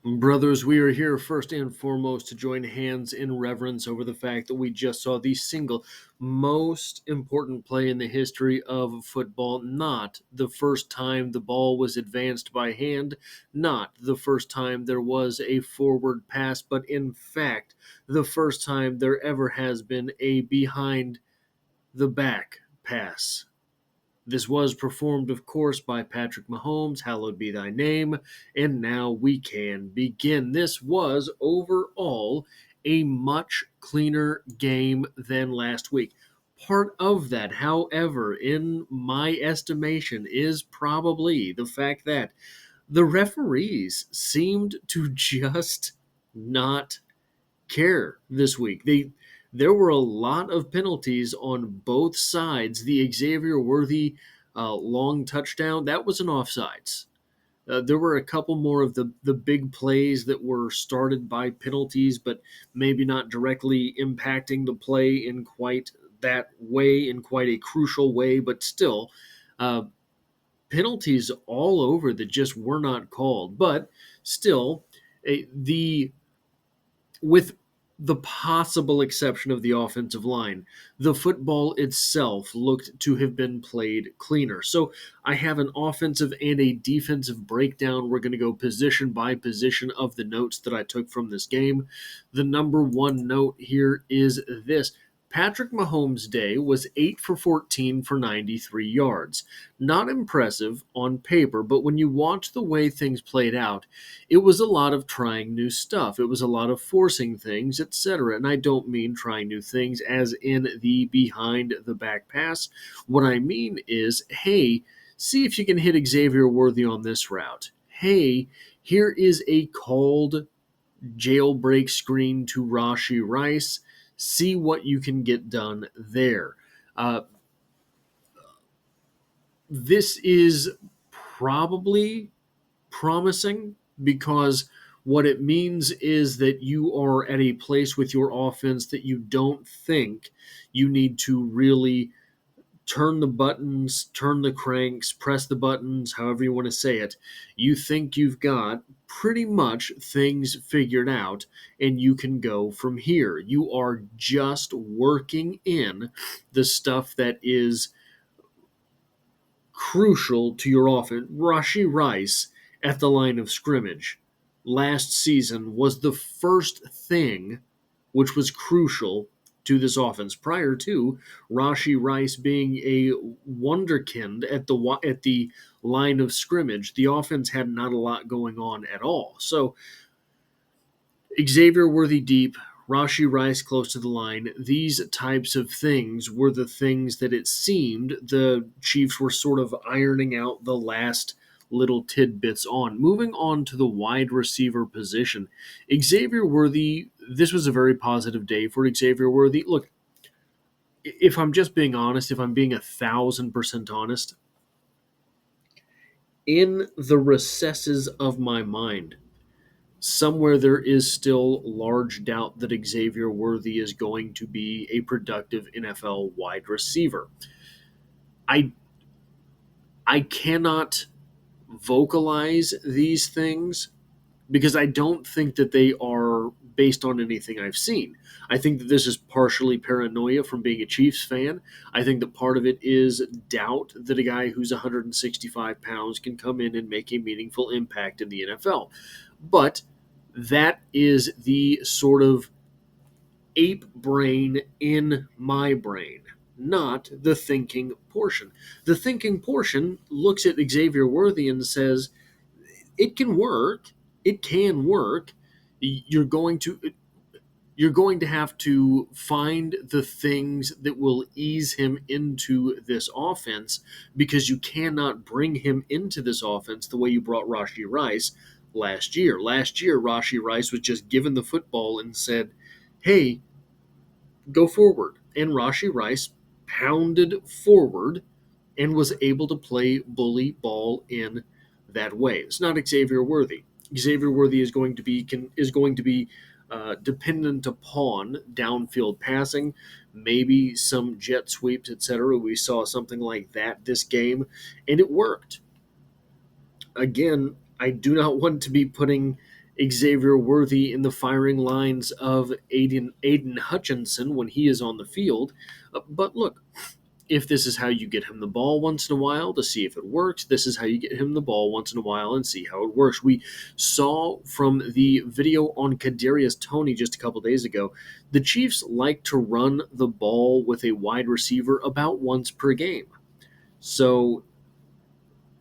Brothers, we are here first and foremost to join hands in reverence over the fact that we just saw the single most important play in the history of football. Not the first time the ball was advanced by hand, not the first time there was a forward pass, but in fact, the first time there ever has been a behind the back pass. This was performed, of course, by Patrick Mahomes, hallowed be thy name, and now we can begin. This was overall a much cleaner game than last week. Part of that, however, in my estimation, is probably the fact that the referees seemed to just not care this week. There were a lot of penalties on both sides. The Xavier Worthy long touchdown, that was an offsides. There were a couple more of the big plays that were started by penalties, but maybe not directly impacting the play in quite that way, in quite a crucial way, but still, uh, penalties all over that just were not called. But still, the with the possible exception of the offensive line, the football itself looked to have been played cleaner. So I have an offensive and a defensive breakdown. We're going to go position by position of the notes that I took from this game. The number one note here is this. Patrick Mahomes' day was 8 for 14 for 93 yards. Not impressive on paper, but when you watch the way things played out, it was a lot of trying new stuff. It was a lot of forcing things, etc. And I don't mean trying new things as in the behind the back pass. What I mean is, hey, see if you can hit Xavier Worthy on this route. Hey, here is a called jailbreak screen to Rashee Rice. See what you can get done there. This is probably promising because what it means is that you are at a place with your offense that you don't think you need to really turn the buttons, turn the cranks, press the buttons, however you want to say it. You think you've got pretty much things figured out and you can go from here. You are just working in the stuff that is crucial to your offense. Rashee Rice at the line of scrimmage last season was the first thing which was crucial to this offense. Prior to Rashee Rice being a wonderkind at the line of scrimmage, the offense had not a lot going on at all. So Xavier Worthy deep, Rashee Rice close to the line, these types of things were the things that it seemed the Chiefs were sort of ironing out the last little tidbits on. Moving on to the wide receiver position, Xavier Worthy, this was a very positive day for Xavier Worthy. Look, if I'm just being honest, if I'm being 1,000% honest, in the recesses of my mind, somewhere there is still large doubt that Xavier Worthy is going to be a productive NFL wide receiver. I cannot vocalize these things because I don't think that they are based on anything I've seen. I think that this is partially paranoia from being a Chiefs fan. I think that part of it is doubt that a guy who's 165 pounds can come in and make a meaningful impact in the NFL. But that is the sort of ape brain in my brain, not the thinking portion. The thinking portion looks at Xavier Worthy and says, it can work. It can work. You're going to have to find the things that will ease him into this offense because you cannot bring him into this offense the way you brought Rashee Rice last year. Last year, Rashee Rice was just given the football and said, hey, go forward. And Rashee Rice pounded forward and was able to play bully ball in that way. It's not Xavier Worthy. Xavier Worthy is going to be dependent upon downfield passing, maybe some jet sweeps, etc. We saw something like that this game, and it worked. Again, I do not want to be putting Xavier Worthy in the firing lines of Aiden Hutchinson when he is on the field. But look, if this is how you get him the ball once in a while to see if it works, this is how you get him the ball once in a while and see how it works. We saw from the video on Kadarius Toney just a couple days ago, the Chiefs like to run the ball with a wide receiver about once per game. So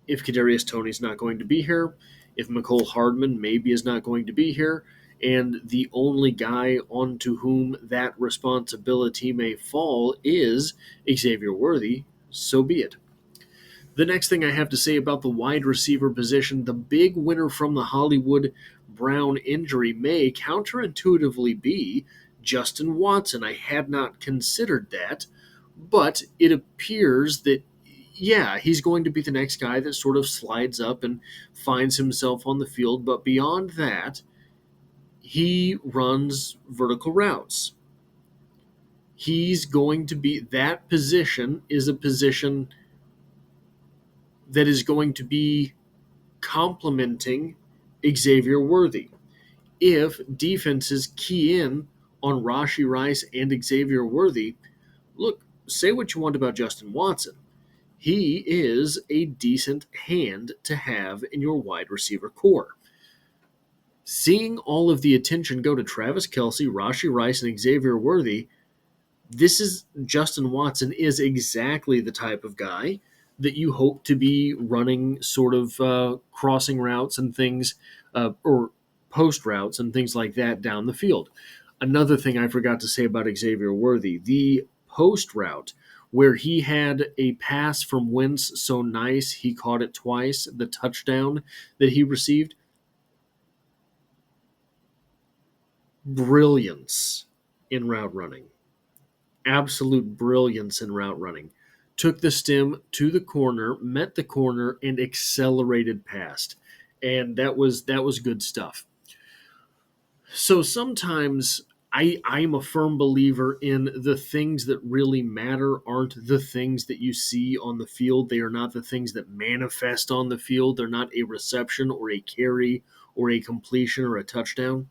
if Kadarius Toney's not going to be here, if Mecole Hardman maybe is not going to be here, and the only guy onto whom that responsibility may fall is Xavier Worthy, so be it. The next thing I have to say about the wide receiver position, the big winner from the Hollywood Brown injury may counterintuitively be Justin Watson. I had not considered that, but it appears that yeah, he's going to be the next guy that sort of slides up and finds himself on the field. But beyond that, he runs vertical routes. He's going to be, that position is a position that is going to be complementing Xavier Worthy. If defenses key in on Rashee Rice and Xavier Worthy, look, say what you want about Justin Watson. He is a decent hand to have in your wide receiver core. Seeing all of the attention go to Travis Kelce, Rashee Rice, and Xavier Worthy, Justin Watson is exactly the type of guy that you hope to be running sort of crossing routes and things, or post routes and things like that down the field. Another thing I forgot to say about Xavier Worthy, the post route where he had a pass from Wentz so nice he caught it twice, the touchdown that he received. Brilliance in route running. Absolute brilliance in route running. Took the stem to the corner, met the corner, and accelerated past. And that was good stuff. So sometimes I'm a firm believer in the things that really matter aren't the things that you see on the field. They are not the things that manifest on the field. They're not a reception or a carry or a completion or a touchdown.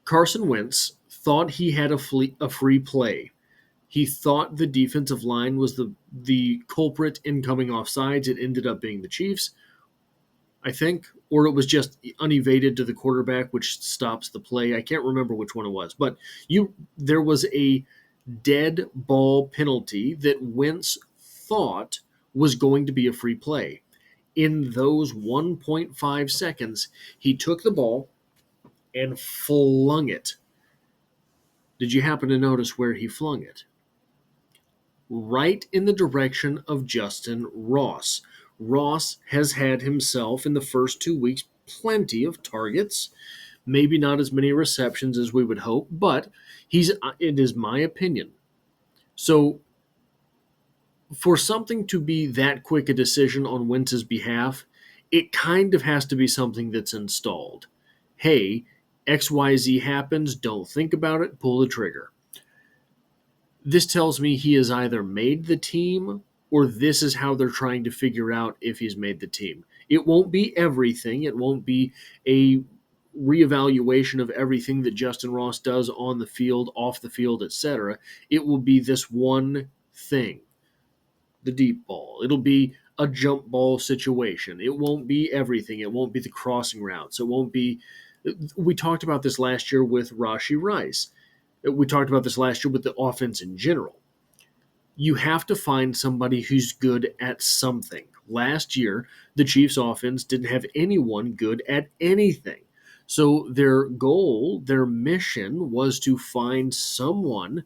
Carson Wentz thought he had a free play. He thought the defensive line was the culprit in coming off sides. It ended up being the Chiefs, I think, or it was just unevaded to the quarterback, which stops the play. I can't remember which one it was, but there was a dead ball penalty that Wentz thought was going to be a free play. In those 1.5 seconds, he took the ball and flung it. Did you happen to notice where he flung it? Right in the direction of Justin Ross. Ross has had himself in the first 2 weeks plenty of targets, maybe not as many receptions as we would hope, but it is my opinion. So for something to be that quick a decision on Wentz's behalf, it kind of has to be something that's installed. Hey, XYZ happens, don't think about it, pull the trigger. This tells me he has either made the team or this is how they're trying to figure out if he's made the team. It won't be everything. It won't be a reevaluation of everything that Justin Ross does on the field, off the field, etc. It will be this one thing, the deep ball. It'll be a jump ball situation. It won't be everything. It won't be the crossing routes. It won't be – we talked about this last year with Rashee Rice. We talked about this last year with the offense in general. You have to find somebody who's good at something. Last year, the Chiefs' offense didn't have anyone good at anything. So their goal, their mission was to find someone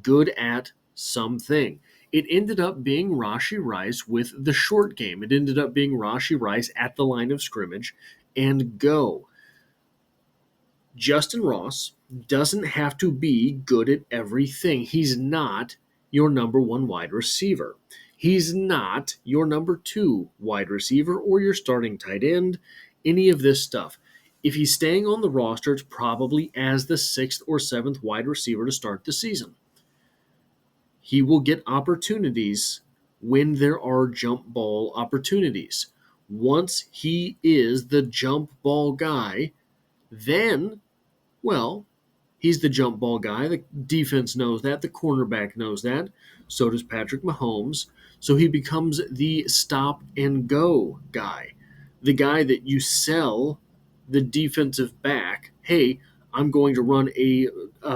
good at something. It ended up being Rashee Rice with the short game. It ended up being Rashee Rice at the line of scrimmage and go. Justin Ross doesn't have to be good at everything. He's not your number one wide receiver. He's not your number two wide receiver or your starting tight end, any of this stuff. If he's staying on the roster, it's probably as the sixth or seventh wide receiver to start the season. He will get opportunities when there are jump ball opportunities. Once he is the jump ball guy, then, well, he's the jump ball guy. The defense knows that. The cornerback knows that. So does Patrick Mahomes. So he becomes the stop and go guy, the guy that you sell the defensive back. Hey, I'm going to run a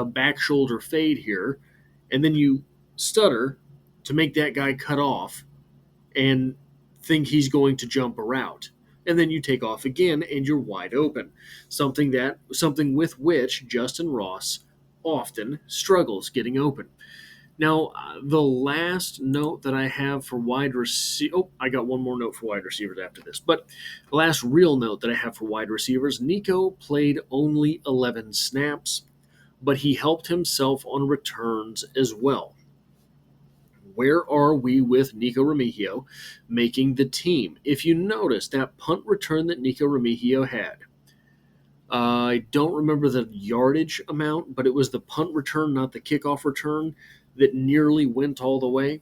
back shoulder fade here. And then you stutter to make that guy cut off and think he's going to jump a route. And then you take off again and you're wide open. Something with which Justin Ross often struggles getting open. Now, the last note that I have for wide receiver, I got one more note for wide receivers after this, but the last real note that I have for wide receivers, Nico played only 11 snaps, but he helped himself on returns as well. Where are we with Nico Remigio making the team? If you notice that punt return that Nico Remigio had, I don't remember the yardage amount, but it was the punt return, not the kickoff return, that nearly went all the way.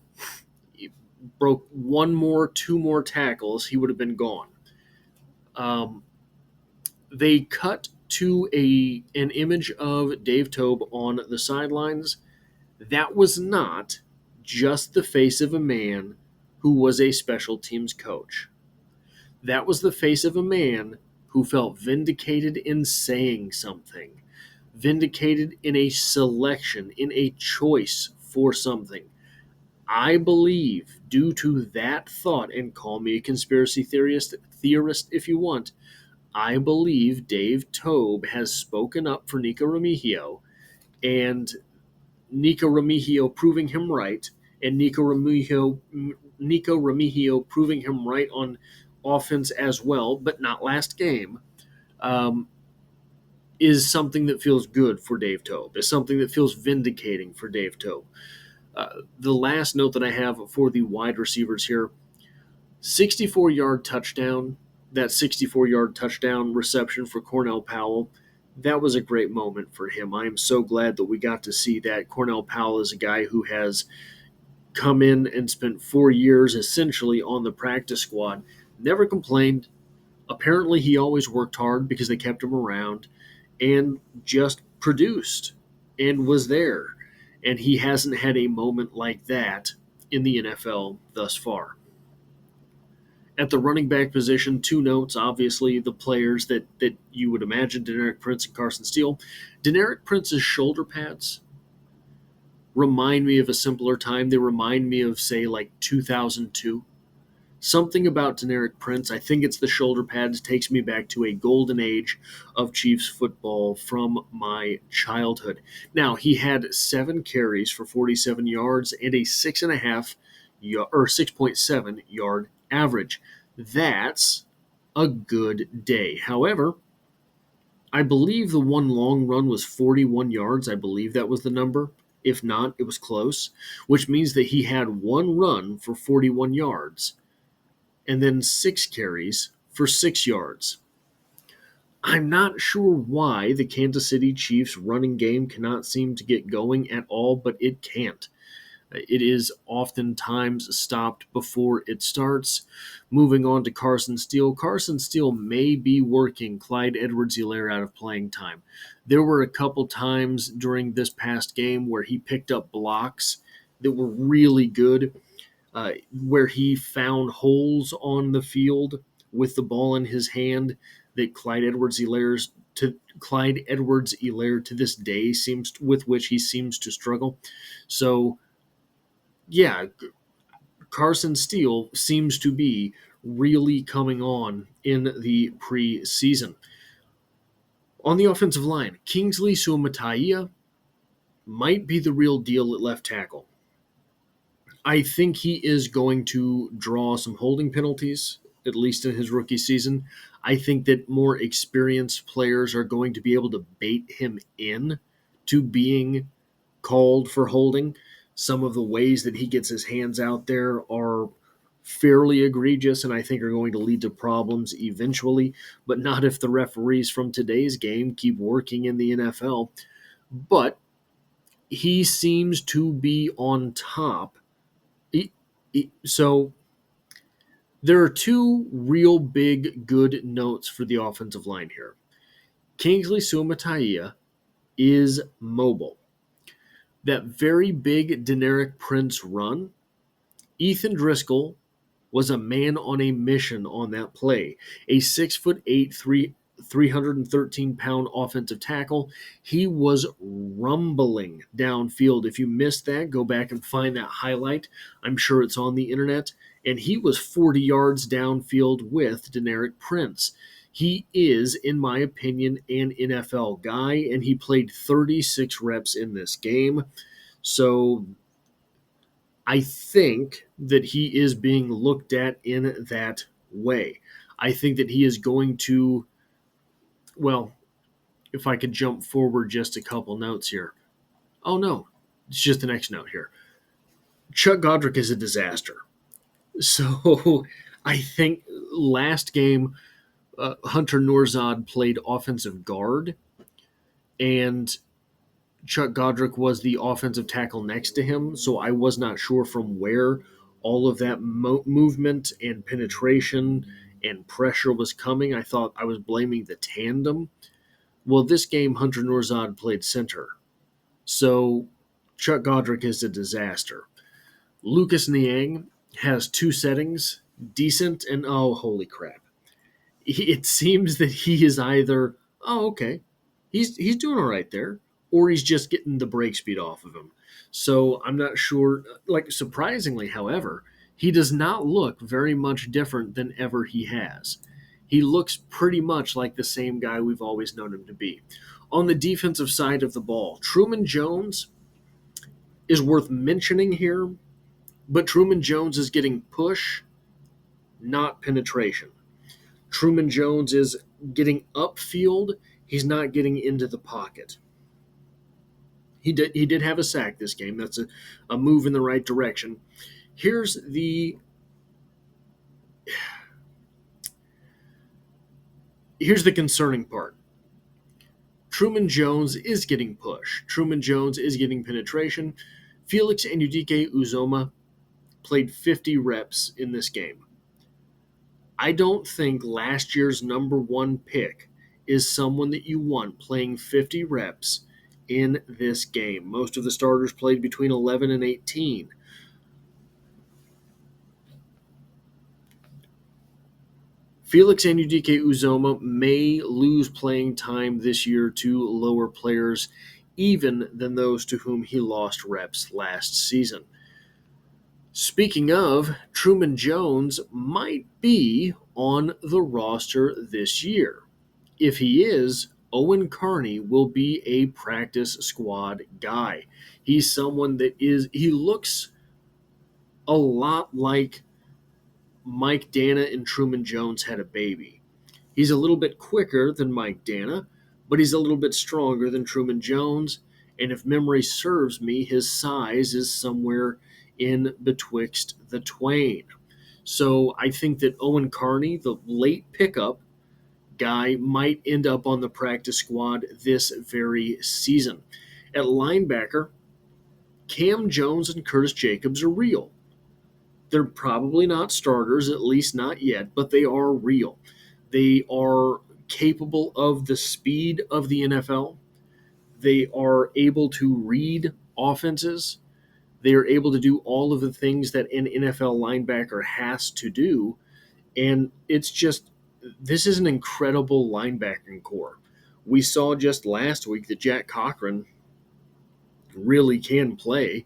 He broke two more tackles, he would have been gone. They cut to an image of Dave Toub on the sidelines. That was not just the face of a man who was a special teams coach. That was the face of a man who felt vindicated in saying something, vindicated in a selection, in a choice for something. I believe, due to that thought, and call me a conspiracy theorist if you want, I believe Dave Toub has spoken up for Nico Remigio, and Nico Remigio proving him right, and Nico Remigio proving him right on offense as well, but not last game, is something that feels good for Dave Toub, is something that feels vindicating for Dave Toub. The last note that I have for the wide receivers here, 64-yard touchdown, that 64-yard touchdown reception for Cornell Powell, that was a great moment for him. I am so glad that we got to see that. Cornell Powell is a guy who has come in and spent 4 years essentially on the practice squad, never complained. Apparently he always worked hard because they kept him around, and just produced and was there. And he hasn't had a moment like that in the NFL thus far. At the running back position, two notes, obviously, the players that you would imagine, Deneric Prince and Carson Steele. Deneric Prince's shoulder pads remind me of a simpler time. They remind me of, say, like 2002. Something about Deneric Prince, I think it's the shoulder pads, takes me back to a golden age of Chiefs football from my childhood. Now, he had 7 carries for 47 yards and a 6.7 yard average. That's a good day. However, I believe the one long run was 41 yards. I believe that was the number. If not, it was close, which means that he had one run for 41 yards and then 6 carries for 6 yards. I'm not sure why the Kansas City Chiefs running game cannot seem to get going at all, but it can't. It is oftentimes stopped before it starts. Moving on to Carson Steele. Carson Steele may be working Clyde Edwards-Helaire out of playing time. There were a couple times during this past game where he picked up blocks that were really good, where he found holes on the field with the ball in his hand that Clyde Edwards-Helaire to this day with which he seems to struggle. So, yeah, Carson Steele seems to be really coming on in the preseason. On the offensive line, Kingsley Suamataia might be the real deal at left tackle. I think he is going to draw some holding penalties, at least in his rookie season. I think that more experienced players are going to be able to bait him in to being called for holding. Some of the ways that he gets his hands out there are fairly egregious and I think are going to lead to problems eventually, but not if the referees from today's game keep working in the NFL. But he seems to be on top. So There are two real big good notes for the offensive line here. Kingsley Suamataia is mobile. That very big Deneric Prince run, Ethan Driscoll was a man on a mission on that play. A 6'8", 313-pound offensive tackle. He was rumbling downfield. If you missed that, go back and find that highlight. I'm sure it's on the internet. And he was 40 yards downfield with Deneric Prince. He is, in my opinion, an NFL guy, and he played 36 reps in this game. So I think that he is being looked at in that way. I think that he is going to, well, if I could jump forward just a couple notes here. Oh, no, it's just the next note here. Chuck Godric is a disaster. So I think last game, Hunter Nourzad played offensive guard, and Chuck Godric was the offensive tackle next to him, so I was not sure from where all of that movement and penetration and pressure was coming. I thought I was blaming the tandem. Well, this game, Hunter Nourzad played center, so Chuck Godric is a disaster. Lucas Niang has two settings, decent and oh, holy crap. It seems that he is either, oh, okay, he's doing all right there, or he's just getting the break speed off of him. So I'm not sure. Like, surprisingly, however, he does not look very much different than ever he has. He looks pretty much like the same guy we've always known him to be. On the defensive side of the ball, Truman Jones is worth mentioning here, but Truman Jones is getting push, not penetration. Truman Jones is getting upfield. He's not getting into the pocket. He did have a sack this game. That's a move in the right direction. Here's the concerning part. Truman Jones is getting push. Truman Jones is getting penetration. Felix Anudike Uzoma played 50 reps in this game. I don't think last year's number one pick is someone that you want playing 50 reps in this game. Most of the starters played between 11 and 18. Felix Anudike Uzoma may lose playing time this year to lower players, even than those to whom he lost reps last season. Speaking of, Truman Jones might be on the roster this year. If he is, Owen Carney will be a practice squad guy. He's someone that he looks a lot like Mike Dana and Truman Jones had a baby. He's a little bit quicker than Mike Dana, but he's a little bit stronger than Truman Jones. And if memory serves me, his size is somewhere in betwixt the twain. So I think that Owen Carney, the late pickup guy, might end up on the practice squad this very season. At linebacker, Cam Jones and Curtis Jacobs are real. They're probably not starters, at least not yet, but they are real. They are capable of the speed of the NFL. They are able to read offenses. They are able to do all of the things that an NFL linebacker has to do. And it's just, this is an incredible linebacking core. We saw just last week that Jack Cochran really can play.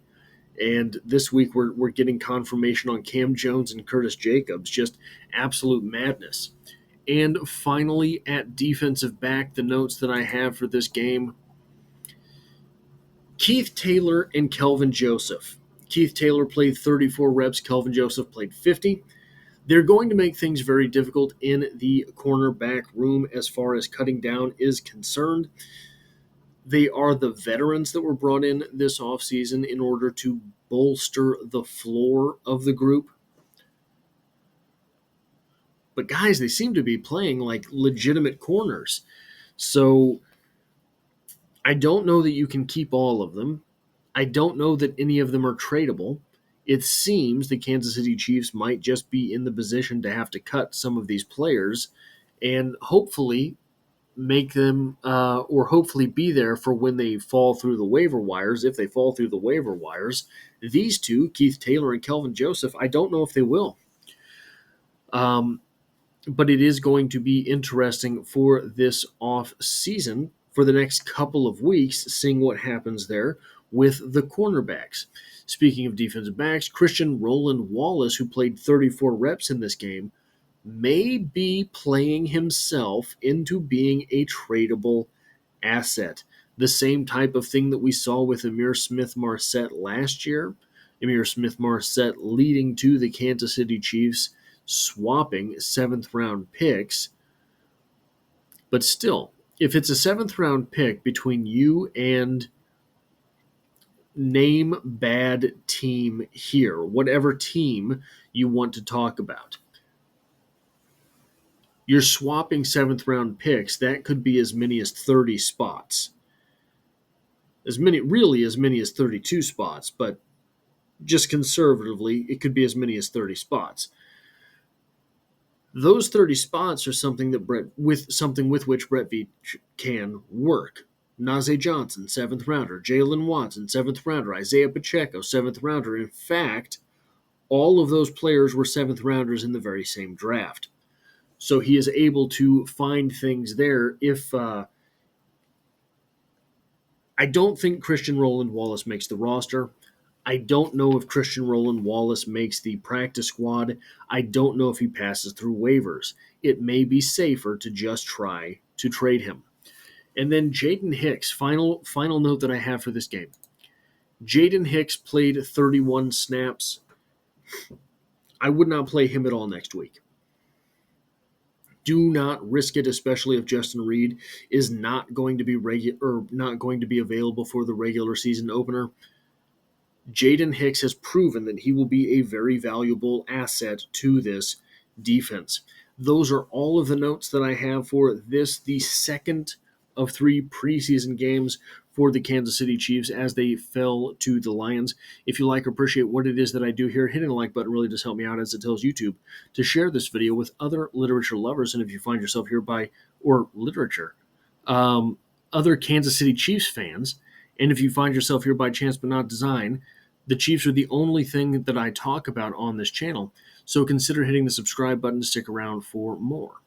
And this week we're getting confirmation on Cam Jones and Curtis Jacobs. Just absolute madness. And finally, at defensive back, the notes that I have for this game, Keith Taylor and Kelvin Joseph. Keith Taylor played 34 reps. Kelvin Joseph played 50. They're going to make things very difficult in the cornerback room as far as cutting down is concerned. They are the veterans that were brought in this offseason in order to bolster the floor of the group. But guys, they seem to be playing like legitimate corners. So I don't know that you can keep all of them. I don't know that any of them are tradable. it seems the Kansas City Chiefs might just be in the position to have to cut some of these players and hopefully make them or hopefully be there for when they fall through the waiver wires. If they fall through the waiver wires, these two, Keith Taylor and Kelvin Joseph, I don't know if they will. But it is going to be interesting for this off season, for the next couple of weeks, seeing what happens there with the cornerbacks. Speaking of defensive backs, Christian Roland Wallace, who played 34 reps in this game, may be playing himself into being a tradable asset. The same type of thing that we saw with Ihmir Smith-Marsette last year. Ihmir Smith-Marsette leading to the Kansas City Chiefs swapping 7th-round picks. But still, if it's a 7th-round pick between you and name bad team here, whatever team you want to talk about, you're swapping 7th-round picks. That could be as many as 30 spots. As many as 32 spots, but just conservatively, it could be as many as 30 spots. Those 30 spots are something with which Brett Veach can work. Najee Johnson, 7th rounder. Jalen Watson, 7th rounder. Isaiah Pacheco, 7th rounder. In fact, all of those players were 7th rounders in the very same draft. So he is able to find things there. If I don't think Christian Roland Wallace makes the roster. I don't know if Christian Roland Wallace makes the practice squad. I don't know if he passes through waivers. It may be safer to just try to trade him. And then Jaden Hicks, final note that I have for this game. Jaden Hicks played 31 snaps. I would not play him at all next week. Do not risk it, especially if Justin Reid is not going to be available for the regular season opener. Jaden Hicks has proven that he will be a very valuable asset to this defense. Those are all of the notes that I have for this, the second of 3 preseason games for the Kansas City Chiefs as they fell to the Lions. If you like or appreciate what it is that I do here, hitting the like button really does help me out, as it tells YouTube to share this video with other literature lovers. And if you find yourself here other Kansas City Chiefs fans, and if you find yourself here by chance but not design, the Chiefs are the only thing that I talk about on this channel. So consider hitting the subscribe button to stick around for more.